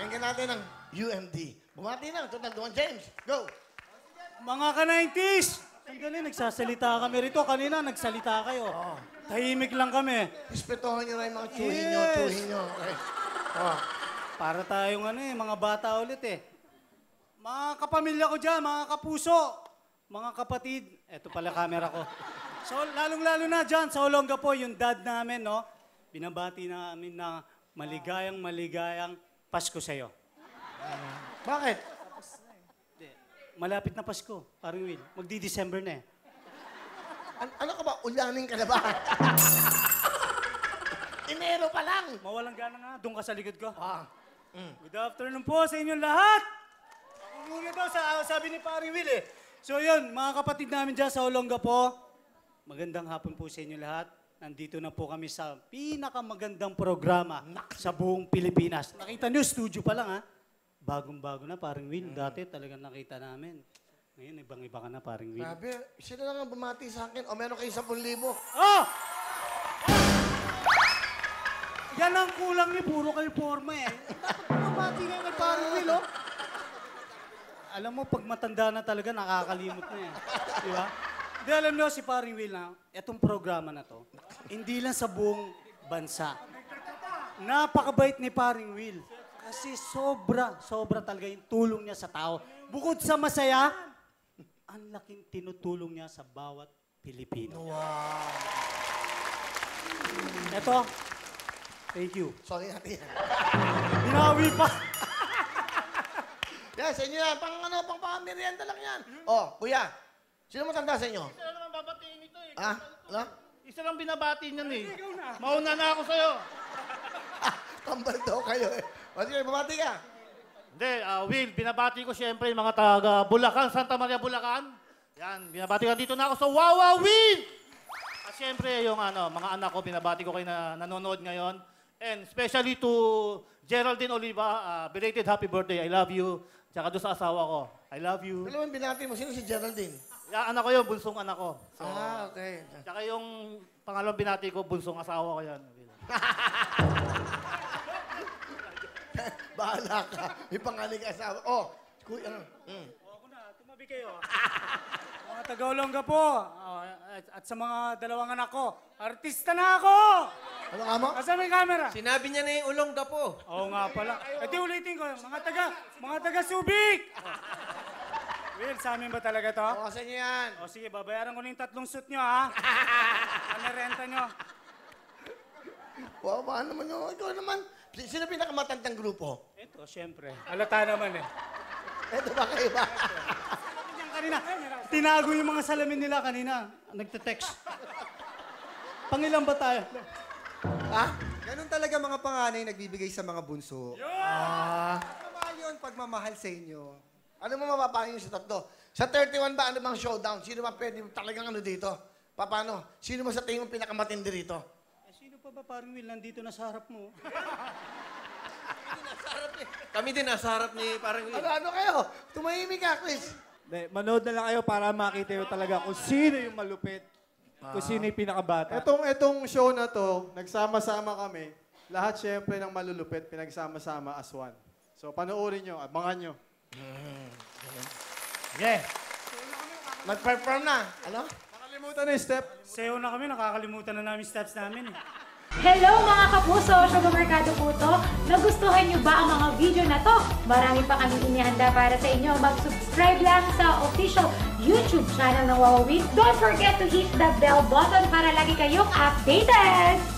Pakinggan natin ang UMD. Bumati na, total Don James. Go! Mga ka-90s! Sandali, nagsasalita kami rito. Kanina, nagsalita kayo. Tahimik lang kami. Respetuhan nyo na yung mga tsuhin nyo, tsuhin nyo. Okay. Oh. Para tayong mga bata ulit Mga kapamilya ko dyan, mga kapuso, mga kapatid. Eto pala camera ko. So, lalong-lalo na dyan sa Olongapo, yung dad namin, no? Binabati namin na maligayang Pasko sa'yo. Bakit? Malapit na Pasko, parang Will. Magdi-December na Ano ka ba? Ulanin ka na ba? Enero pa lang. Mawalang gana nga, doon ka sa likod ko. Mm. Good afternoon po sa inyong lahat. Muna daw, sabi ni Paring Will So yun, mga kapatid namin dyan sa Olongapo, magandang hapon po sa inyo lahat. Nandito na po kami sa pinakamagandang programa sa buong Pilipinas. Nakita nyo, studio pa lang Bagong-bago na, Paring Will. Dati talagang nakita namin. Ngayon, ibang-iba ka na, Paring Will. Grabe, sila lang ang bumati sa akin. O meron kayo 10,000. Oh! Yan ang kulang ni puro kayo forma Dapat bumati nga kay Paring Will, Alam mo, pag matanda na talaga, nakakalimot na Di ba? Di alam nyo si Paring Will na, itong programa na to, hindi lang sa buong bansa. Napakabait ni Paring Will. Kasi sobra talaga yung tulong niya sa tao. Bukod sa masaya, ang laking tinutulong niya sa bawat Pilipino. Wow. Eto, thank you. Sorry natin yan. Binawi pa. Yan, sa inyo yan. Pang pamirienda lang yan. Oh, kuya. Sino matanda sa inyo? Isa lang naman babatiin ito Ano? Isa lang binabati niyan Mauna na ako sa'yo. Kambal daw kayo O sige, bumati ka. Hindi, Will, binabati ko siyempre yung mga taga Bulacan, Santa Maria, Bulacan. Yan, binabati ko. Dito na ako sa Wawa Will! At siyempre, yung mga anak ko, binabati ko kayo na nanonood ngayon. And especially to Geraldine Oliva, belated happy birthday. I love you. Tsaka doon sa asawa ko, I love you. Alam mo, binati mo. Sino si Geraldine? Anak ko yun, bunsong anak ko. So, Okay. tsaka yung pangalawang binati ko, bunsong asawa ko yan. Bahala ka. May pangaling asawa. Oh, kuya. Ako na, tumabi kayo. Mga taga-Olongapo, at sa mga dalawang anak ko, artista na ako! Ano nga mo? Asa may camera? Sinabi niya na yung Olongapo. Oo nga pala. Di ulitin ko, mga taga-Subic! Will, sa amin ba talaga to? Oo, sa inyo yan. O sige, babayaran ko na yung 3 suit nyo, ha? Ano renta nyo? Wow, baka naman yun. Ikaw naman. Sino pinakamatandang grupo? Ito, syempre. Alata naman Ito ba kayo ba? Kanina, tinago yung mga salamin nila kanina. Nagte-text. Pangilan ba tayo? Ha? Ganun talaga mga panganay nagbibigay sa mga bunso. Pagmamahal yun, pagmamahal sa inyo. Ano mo mapapahin sa tatlo? Sa 31 ba, ano bang showdown? Sino ba pwede talagang dito? Paano? Sino mo sa tingin mo pinakamatindi rito? Sino pa ba parang Will nandito na sa harap mo? Kami din nasa harap ni parang Ano kayo? Tumahimik ka, Chris. Manood na lang kayo para makita nyo talaga kung sino yung malupit. Kung sino yung pinakabata. Itong show na to, nagsama-sama kami. Lahat syempre ng malulupit, pinagsama-sama as one. So panoorin nyo, abangan nyo. Yeah. Mag-perform na. Ano? Nakalimutan na yung step. Sayo na kami, nakakalimutan na namin steps namin Hello mga kapuso! Sugar Mercado po to. Nagustuhan niyo ba ang mga video na to? Marami pa kami inihanda para sa inyo. Mag-subscribe lang sa official YouTube channel ng Wawa Will. Don't forget to hit the bell button para lagi kayong updated!